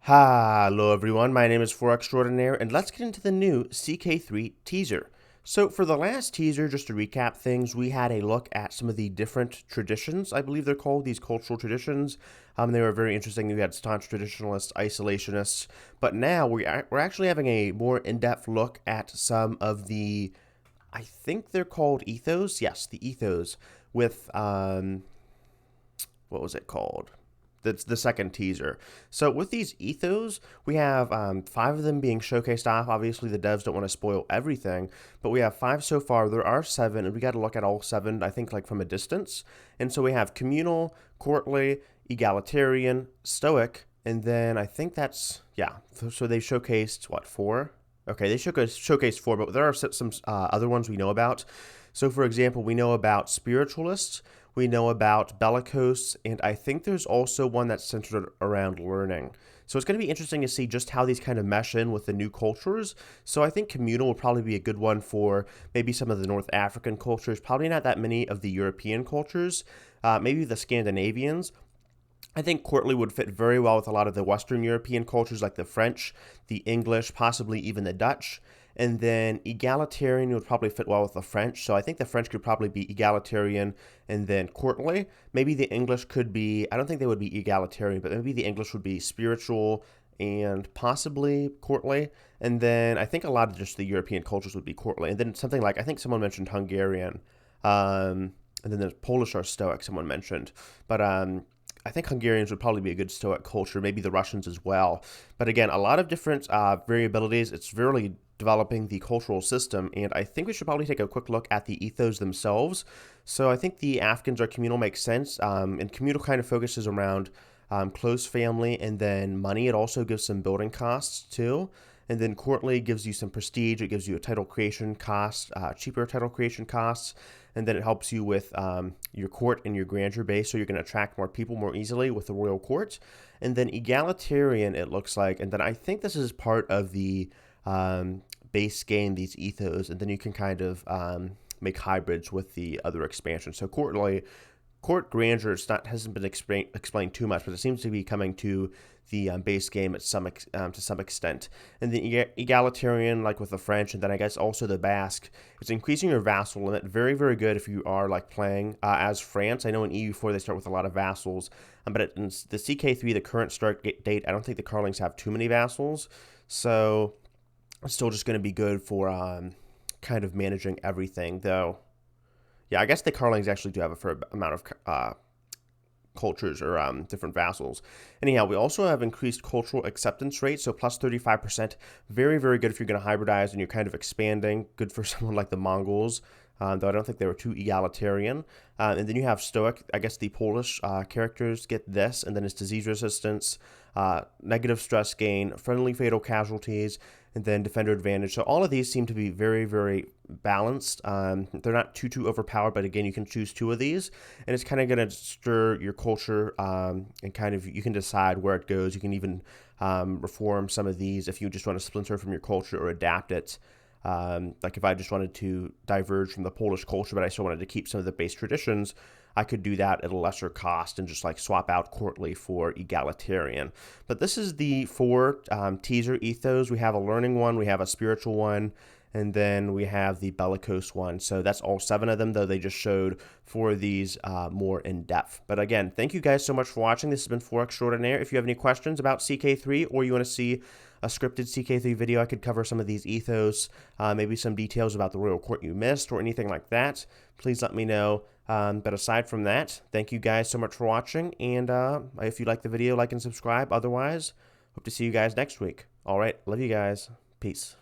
Hello everyone, my name is 4Extraordinaire, and let's get into the new CK3 teaser. So for the last teaser, just to recap things, we had a look at some of the different traditions, I believe they're called, these cultural traditions. They were very interesting. We had staunch traditionalists, isolationists, but now we're actually having a more in-depth look at some of the, I think they're called ethos? Yes, the ethos with, what was it called? That's the second teaser. So with these ethos, we have 5 of them being showcased off. Obviously, the devs don't want to spoil everything, but we have 5 so far. There are 7, and we got to look at all 7, I think, like from a distance. And so we have communal, courtly, egalitarian, stoic, and then I think that's, yeah. So they showcased, what, 4? Okay, they showcased 4, but there are some other ones we know about. So, for example, we know about spiritualists, we know about bellicose, and I think there's also one that's centered around learning. So it's going to be interesting to see just how these kind of mesh in with the new cultures. So I think communal will probably be a good one for maybe some of the North African cultures, probably not that many of the European cultures, maybe the Scandinavians. I think courtly would fit very well with a lot of the Western European cultures like the French, the English, possibly even the Dutch. And then egalitarian would probably fit well with the French. So I think the French could probably be egalitarian and then courtly. Maybe the English could be, I don't think they would be egalitarian, but maybe the English would be spiritual and possibly courtly. And then I think a lot of just the European cultures would be courtly. And then something like, I think someone mentioned Hungarian. And then there's Polish or Stoic, someone mentioned. But I think Hungarians would probably be a good Stoic culture, maybe the Russians as well. But again, a lot of different variabilities. It's really developing the cultural system, and I think we should probably take a quick look at the ethos themselves. So I think the Afghans are communal makes sense, and communal kind of focuses around close family and then money. It also gives some building costs too. And then courtly gives you some prestige. It gives you a title creation cost, cheaper title creation costs. And then it helps you with your court and your grandeur base. So you're going to attract more people more easily with the royal court. And then egalitarian, it looks like. And then I think this is part of the base game, these ethos. And then you can kind of make hybrids with the other expansions. So court grandeur hasn't been explained too much, but it seems to be coming to the base game to some extent. And the egalitarian, like with the French, and then I guess also the Basque, it's increasing your vassal limit. Very, very good if you are like playing as France. I know in EU4 they start with a lot of vassals, but in the CK3, the current start date, I don't think the Carlings have too many vassals, so it's still just going to be good for kind of managing everything, though. Yeah, I guess the Carlings actually do have a fair amount of cultures or different vassals. Anyhow, we also have increased cultural acceptance rate, so plus 35%. Very, very good if you're going to hybridize and you're kind of expanding. Good for someone like the Mongols, though I don't think they were too egalitarian. And then you have Stoic. I guess the Polish characters get this, and then it's disease resistance, negative stress gain, friendly fatal casualties, and then defender advantage. So all of these seem to be very, very balanced. They're not too overpowered, but again, you can choose 2 of these, and it's kind of going to stir your culture, and kind of you can decide where it goes. You can even reform some of these if you just want to splinter from your culture or adapt it. Like if I just wanted to diverge from the Polish culture, but I still wanted to keep some of the base traditions, I could do that at a lesser cost and just like swap out courtly for egalitarian. But this is the 4 teaser ethos. We have a learning one, we have a spiritual one, and then we have the bellicose one. So that's all 7 of them, though they just showed 4 of these more in depth. But again, thank you guys so much for watching. This has been 4Extraordinaire. If you have any questions about CK3 or you want to see a scripted CK3 video, I could cover some of these ethos, maybe some details about the royal court you missed or anything like that, please let me know. But aside from that, thank you guys so much for watching, and if you like the video, like and subscribe. Otherwise, hope to see you guys next week. All right, love you guys. Peace.